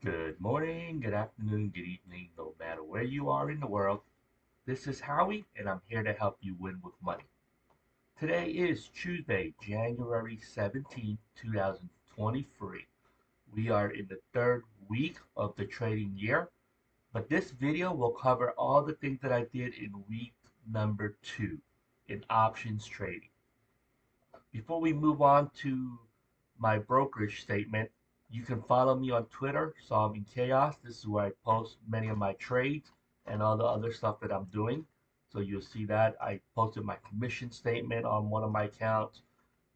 Good morning, good afternoon, good evening, no matter where you are in the world. This is Howie, and I'm here to help you win with money. Today is Tuesday, January 17th, 2023. We are in the third week of the trading year, but this video will cover all the things that I did in week number 2 in options trading. Before we move on to my brokerage statement, you can follow me on Twitter, Solving Chaos. This is where I post many of my trades and all the other stuff that I'm doing. So you'll see that. I posted my commission statement on one of my accounts.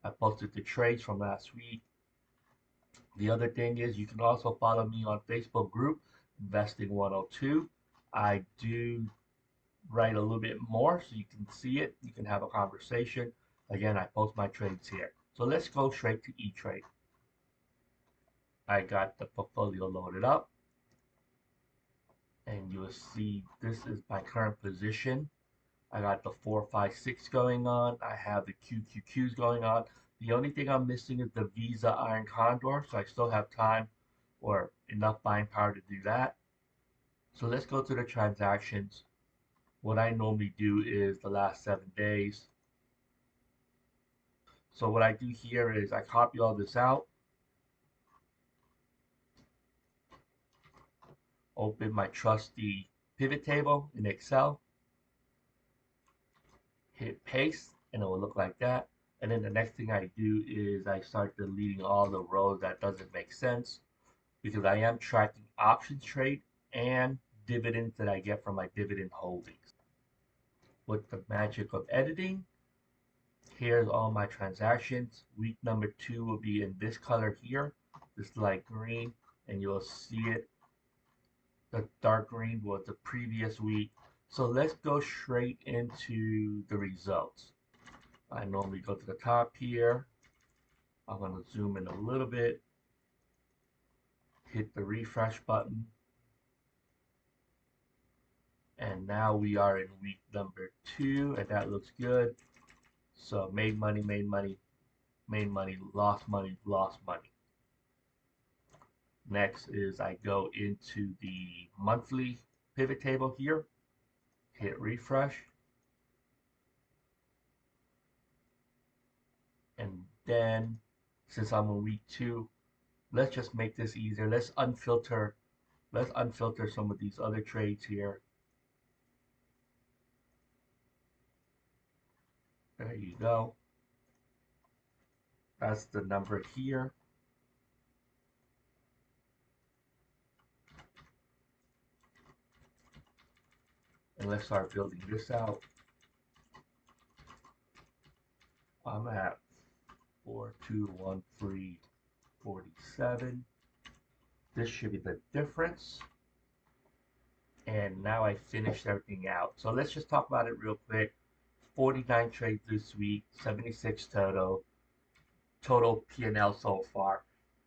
I posted the trades from last week. The other thing is you can also follow me on Facebook group, Investing 102. I do write a little bit more so you can see it. You can have a conversation. Again, I post my trades here. So let's go straight to E-Trade. I got the portfolio loaded up, and you'll see this is my current position. I got the 456 going on. I have the QQQs going on. The only thing I'm missing is the Visa Iron Condor, so I still have time or enough buying power to do that. So let's go to the transactions. What I normally do is the last 7 days. So what I do here is I copy all this out, open my trusty pivot table in Excel, hit paste, and it will look like that. And then the next thing I do is I start deleting all the rows that doesn't make sense because I am tracking options trade and dividends that I get from my dividend holdings. With the magic of editing, here's all my transactions. Week number 2 will be in this color here, this light green, and you'll see it. The dark green was the previous week. So let's go straight into the results. I normally go to the top here. I'm going to zoom in a little bit, hit the refresh button, and now we are in week number 2, and that looks good. So made money, made money, made money, lost money, lost money. Next is I go into the monthly pivot table here, hit refresh, and then since I'm in week 2, let's just make this easier. Let's unfilter some of these other trades here. There you go. That's the number here. And let's start building this out. I'm at 421347. This should be the difference. And now I finished everything out. So let's just talk about it real quick. 49 trades this week, 76 total. Total P&L so far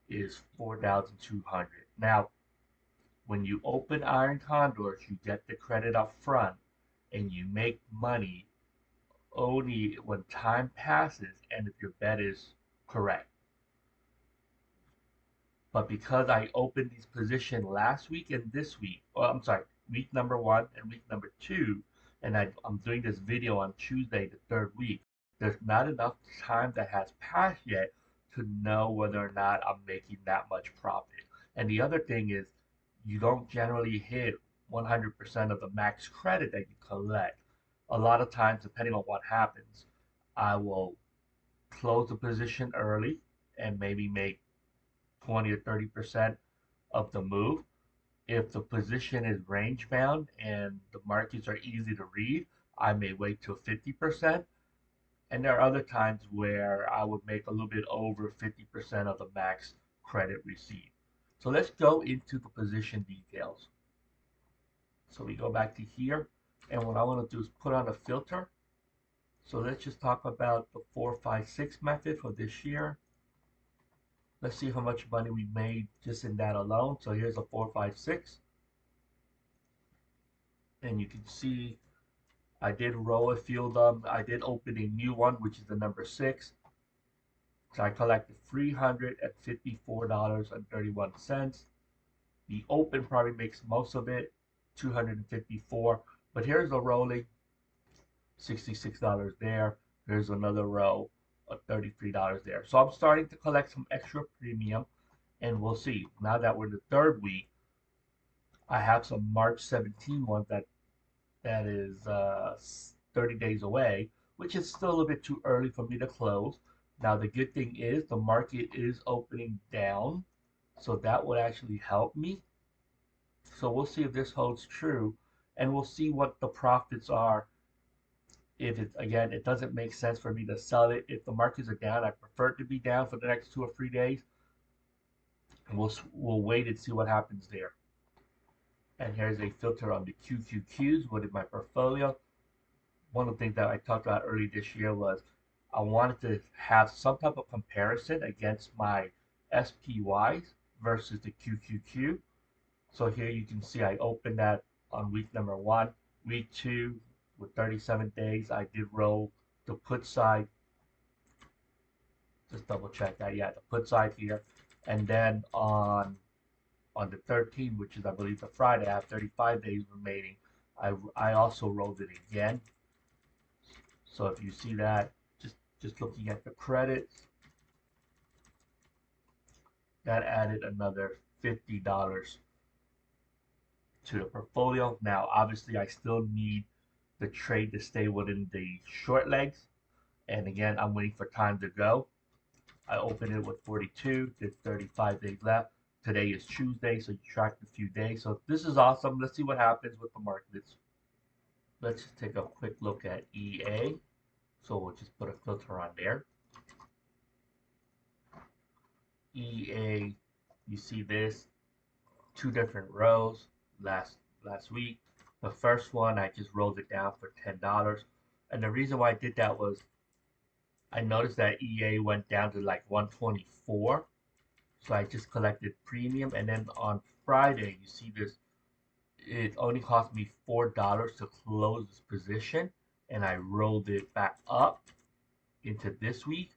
is 4,200. Now, when you open Iron Condors, you get the credit up front and you make money only when time passes and if your bet is correct. But because I opened these positions last week and this week, I'm sorry, week number 1 and week number 2, and I'm doing this video on Tuesday, the third week, there's not enough time that has passed yet to know whether or not I'm making that much profit. And the other thing is, you don't generally hit 100% of the max credit that you collect. A lot of times, depending on what happens, I will close the position early and maybe make 20 or 30% of the move. If the position is range bound and the markets are easy to read, I may wait till 50%. And there are other times where I would make a little bit over 50% of the max credit received. So let's go into the position details. So we go back to here, and what I want to do is put on a filter. So let's just talk about the 456 method for this year. Let's see how much money we made just in that alone. So here's a 456. And you can see I did roll a few of them. I did open a new one, which is the number 6. So I collected $354.31. The open probably makes most of it, 254. But here's the rolling, $66 there. Here's another row of $33 there. So I'm starting to collect some extra premium, and we'll see. Now that we're in the third week, I have some March 17 ones that is 30 days away, which is still a bit too early for me to close. Now the good thing is the market is opening down, so that would actually help me. So we'll see if this holds true, and we'll see what the profits are. If it again, it doesn't make sense for me to sell it. If the markets are down, I prefer it to be down for the next 2 or 3 days, and we'll wait and see what happens there. And here's a filter on the QQQs within my portfolio. One of the things that I talked about early this year was I wanted to have some type of comparison against my SPYs versus the QQQ. So here you can see I opened that on week number one. Week two, with 37 days, I did roll the put side. Just double check that. Yeah, the put side here. And then on the 13th, which is I believe the Friday, I have 35 days remaining. I also rolled it again. So if you see that, just looking at the credits, that added another $50 to the portfolio. Now, obviously, I still need the trade to stay within the short legs. And again, I'm waiting for time to go. I opened it with 42, there's 35 days left. Today is Tuesday, so you tracked a few days. So this is awesome. Let's see what happens with the markets. Let's just take a quick look at EA. So we'll just put a filter on there. EA, you see this, two different rows last week. The first one, I just rolled it down for $10. And the reason why I did that was I noticed that EA went down to like 124. So I just collected premium. And then on Friday, you see this, it only cost me $4 to close this position. And I rolled it back up into this week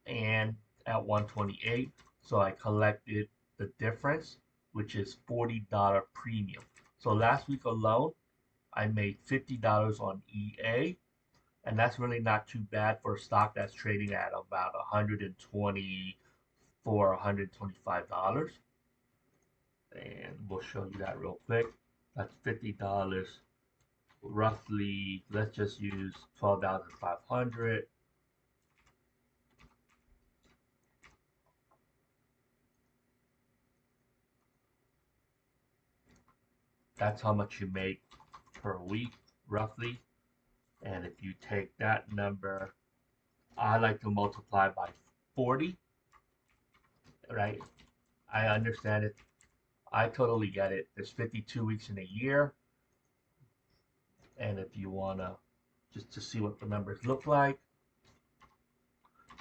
and at 128. So I collected the difference, which is $40 premium. So last week alone, I made $50 on EA, and that's really not too bad for a stock that's trading at about 124, $125. And we'll show you that real quick. That's $50, roughly. Let's just use 12,500. That's how much you make per week, roughly. And if you take that number, I like to multiply by 40, right? I understand it. I totally get it. There's 52 weeks in a year. And if you want to just to see what the numbers look like,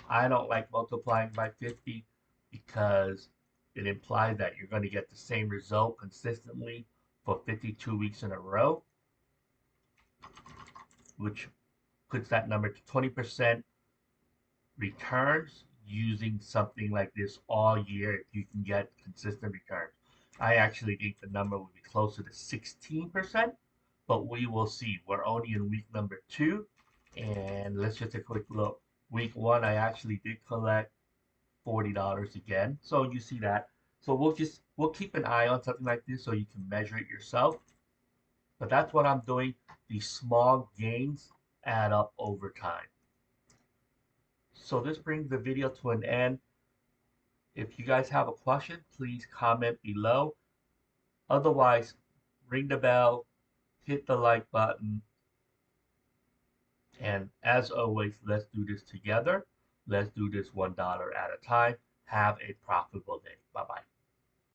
I don't like multiplying by 50 because it implies that you're going to get the same result consistently for 52 weeks in a row, which puts that number to 20% returns using something like this all year if you can get consistent returns. I actually think the number would be closer to 16%, but we will see. We're only in week number two, and let's just take a quick look. Week one, I actually did collect $40 again, so you see that. So we'll keep an eye on something like this so you can measure it yourself. But that's what I'm doing. These small gains add up over time. So this brings the video to an end. If you guys have a question, please comment below. Otherwise, ring the bell, hit the like button, and as always, let's do this together. Let's do this $1 at a time. Have a profitable day. Bye-bye.